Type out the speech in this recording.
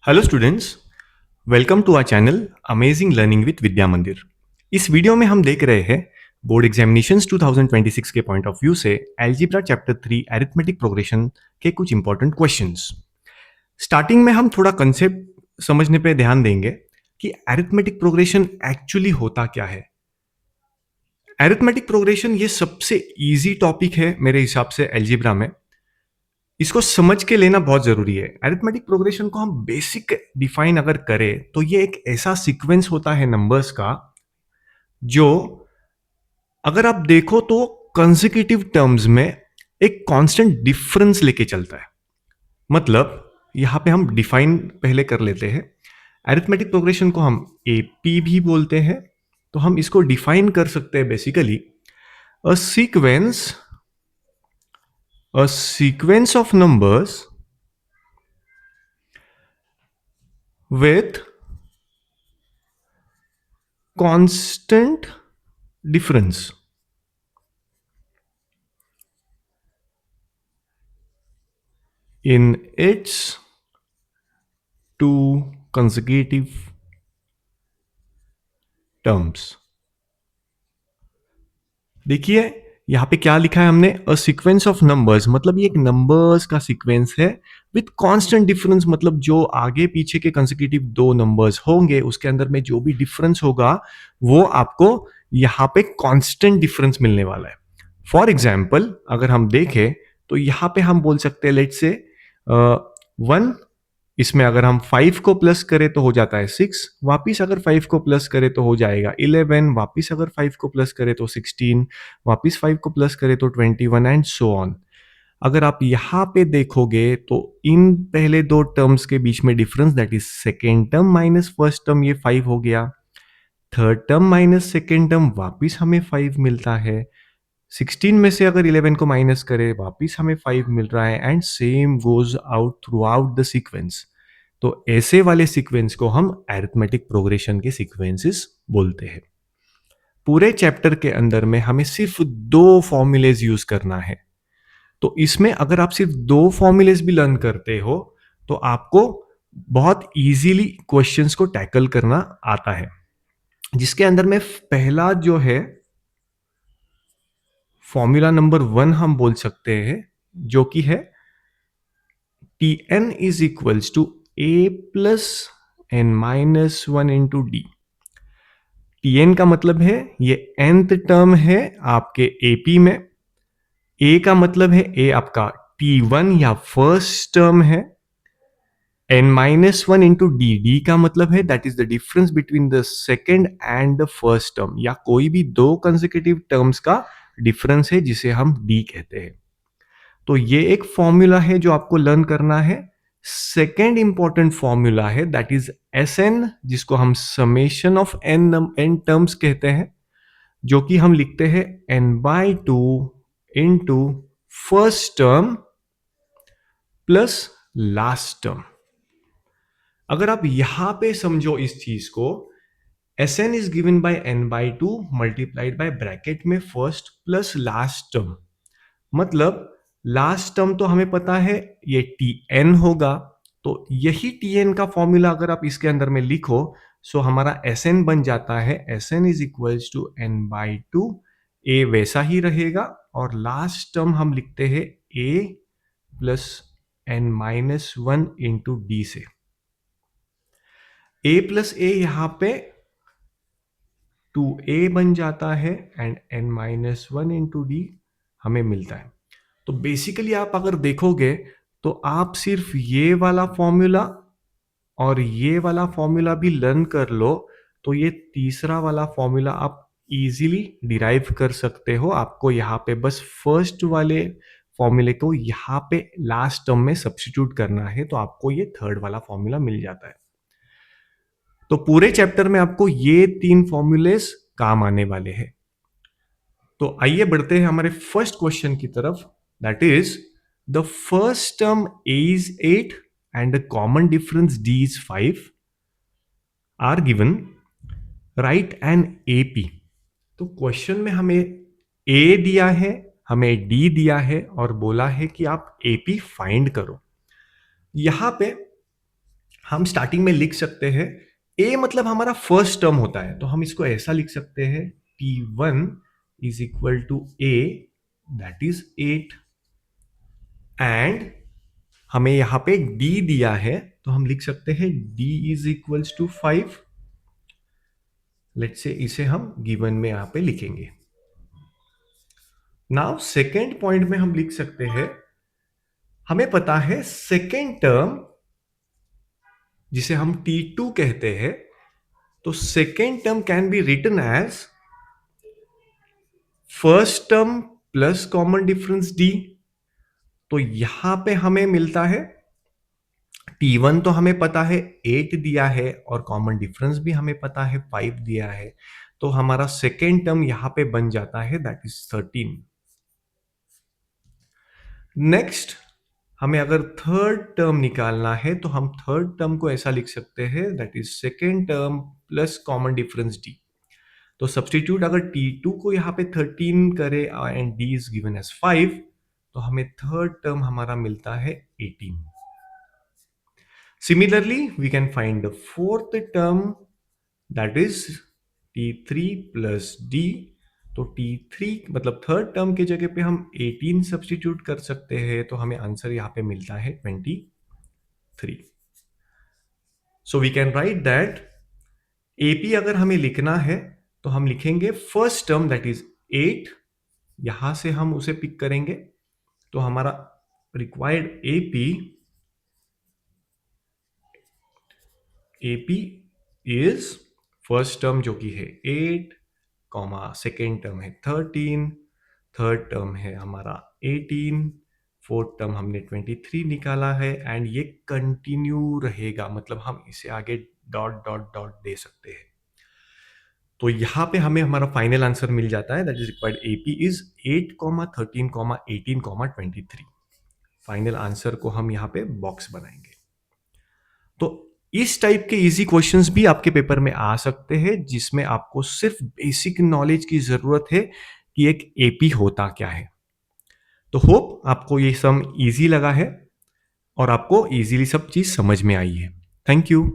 Hello students, welcome to our channel amazing learning with Vidya Mandir. इस video में हम देख रहे हैं बोर्ड एग्जामिनेशंस 2026 के पॉइंट ऑफ व्यू से अलजेब्रा चैप्टर 3 अरिथमेटिक प्रोग्रेशन के कुछ इंपॉर्टेंट क्वेश्चंस। स्टार्टिंग में हम थोड़ा कंसेप्ट समझने पे ध्यान देंगे कि अरिथमेटिक प्रोग्रेशन एक्चुअली होता क्या है। अरिथमेटिक प्रोग्रेशन ये सबसे इजी टॉपिक है मेरे हिसाब से अलजेब्रा में। इसको समझ के लेना बहुत जरूरी है। अरिथमेटिक प्रोग्रेशन को हम बेसिक डिफाइन अगर करें तो ये एक ऐसा सीक्वेंस होता है नंबर्स का जो अगर आप देखो तो कंसेक्यूटिव टर्म्स में एक कांस्टेंट डिफरेंस लेके चलता है। मतलब यहां पे हम डिफाइन पहले कर लेते हैं। अरिथमेटिक प्रोग्रेशन को हम एपी भी बोलते हैं। तो हम इसको डिफाइन कर सकते हैं basically a sequence of numbers with constant difference in its two consecutive terms। देखिए यहां पे क्या लिखा है हमने, अ सीक्वेंस ऑफ नंबर्स, मतलब ये एक नंबर्स का सीक्वेंस है विथ कांस्टेंट डिफरेंस। मतलब जो आगे पीछे के कंसेक्यूटिव दो नंबर्स होंगे उसके अंदर में जो भी डिफरेंस होगा वो आपको यहां पे कांस्टेंट डिफरेंस मिलने वाला है। फॉर एग्जाम्पल अगर हम देखें तो यहां पे हम बोल सकते हैं लेट से 1, इसमें अगर हम 5 को प्लस करें तो हो जाता है 6, वापिस अगर 5 को प्लस करें तो हो जाएगा 11, वापिस अगर 5 को प्लस करें तो 16, वापिस 5 को प्लस करें तो 21 एंड सो ऑन। अगर आप यहाँ पे देखोगे तो इन पहले दो टर्म्स के बीच में difference that is second term minus first term, ये 5 हो गया। Third term minus second term, वापिस हमें 5 मिलता है। 16 में से अगर 11 को माइनस करें वापिस हमें 5 मिल रहा है and same goes out through out the sequence. तो ऐसे वाले सीक्वेंस को हम अरिथमेटिक प्रोग्रेशन के सीक्वेंसेस बोलते हैं। पूरे चैप्टर के अंदर में हमें सिर्फ दो फॉर्मूलेज यूज करना है। तो इसमें अगर आप सिर्फ दो फॉर्मूलेज भी लर्न करते हो तो आपको बहुत इजीली क्वेश्चंस को टैकल करना आता है। जिसके अंदर में पहला जो है फॉर्मूला नंबर 1 हम बोल सकते हैं, जो कि है Tn is equals to a plus N minus one into D. Tn का मतलब है ये nth टर्म है आपके एपी में। a का मतलब है a आपका T1 या फर्स्ट टर्म है। n minus one into D, D का मतलब है that is the difference between the second and the first term, या कोई भी दो कंसेक्यूटिव टर्म्स का डिफरेंस है जिसे हम d कहते हैं। तो ये एक फॉर्मूला है जो आपको लर्न करना है। सेकेंड इंपॉर्टेंट फॉर्मूला है दैट इज एस एन, जिसको हम समेशन ऑफ एन टर्म्स कहते हैं, जो कि हम लिखते हैं n/2 into first term plus last term. अगर आप यहां पे समझो इस चीज को, S N is given by n/2 multiplied by bracket में फर्स्ट प्लस लास्ट टर्म। मतलब लास्ट टर्म तो हमें पता है ये Tn होगा, तो यही Tn का फॉर्मूला अगर आप इसके अंदर में लिखो सो हमारा Sn बन जाता है Sn is equals to n/2। a वैसा ही रहेगा और लास्ट टर्म हम लिखते हैं a plus n minus one into D से। a प्लस a यहां पे 2a बन जाता है and n minus one into D हमें मिलता है। तो बेसिकली आप अगर देखोगे तो आप सिर्फ ये वाला फॉर्मूला और ये वाला फॉर्मूला भी लर्न कर लो तो ये तीसरा वाला फॉर्मूला आप इजीली डिराइव कर सकते हो। आपको यहाँ पे बस फर्स्ट वाले फॉर्मूले को यहाँ पे लास्ट टर्म में सब्स्टिट्यूट करना है, तो आपको ये थर्ड वाला फॉर्मूला मिल जाता है। तो पूरे चैप्टर में आपको ये तीन फॉर्मूलेस काम आने वाले हैं। तो आइए बढ़ते हैं हमारे फर्स्ट क्वेश्चन की तरफ, that is the first term a is 8 and the common difference d is 5 are given, write an AP। तो क्वेश्चन में हमें a दिया है, हमें d दिया है और बोला है कि आप AP फाइंड करो। यहां पे हम स्टार्टिंग में लिख सकते हैं a मतलब हमारा फर्स्ट टर्म होता है, तो हम इसको ऐसा लिख सकते हैं t1 is equal to a, that is 8, and हमें यहां पे d दिया है, तो हम लिख सकते हैं d is equals to 5। Let's say इसे हम गिवन में यहां पे लिखेंगे। नाउ सेकेंड पॉइंट में हम लिख सकते हैं, हमें पता है सेकेंड टर्म जिसे हम t2 कहते हैं, तो second term can be written as first term plus common difference d। तो यहां पे हमें मिलता है t1 तो हमें पता है 8 दिया है, और कॉमन डिफरेंस भी हमें पता है 5 दिया है, तो हमारा सेकेंड टर्म यहां पे बन जाता है दैट इज 13। नेक्स्ट, हमें अगर थर्ड टर्म निकालना है तो हम थर्ड टर्म को ऐसा लिख सकते हैं that is second term plus common difference d। तो सब्सटीट्यूट अगर t2 को यहाँ पे 13 करे and d is given as 5, तो हमें थर्ड टर्म हमारा मिलता है 18। Similarly we can find the fourth term that is t3 plus d। तो t3 मतलब थर्ड टर्म की जगह पे हम 18 सब्सटीट्यूट कर सकते हैं, तो हमें आंसर यहाँ पे मिलता है 23। So we can write that AP अगर हमें लिखना है तो हम लिखेंगे फर्स्ट टर्म दैट इज 8, यहां से हम उसे पिक करेंगे, तो हमारा required AP is first term जो कि है 8, कॉमा सेकेंड टर्म है 13, थर्ड टर्म है हमारा 18, फोर्थ टर्म हमने 23 निकाला है, एंड ये कंटिन्यू रहेगा, मतलब हम इसे आगे डॉट डॉट डॉट दे सकते हैं। तो यहां पे हमें हमारा फाइनल आंसर मिल जाता है that is required AP is 8, 13, 18, 23। Final answer को हम यहाँ पे बॉक्स बनाएंगे। तो इस टाइप के इजी क्वेश्चंस भी आपके पेपर में आ सकते हैं, जिसमें आपको सिर्फ बेसिक नॉलेज की जरूरत है कि एक AP होता क्या है। तो होप आपको ये सम इजी लगा है और आपको इजीली सब चीज समझ में आई है। Thank you.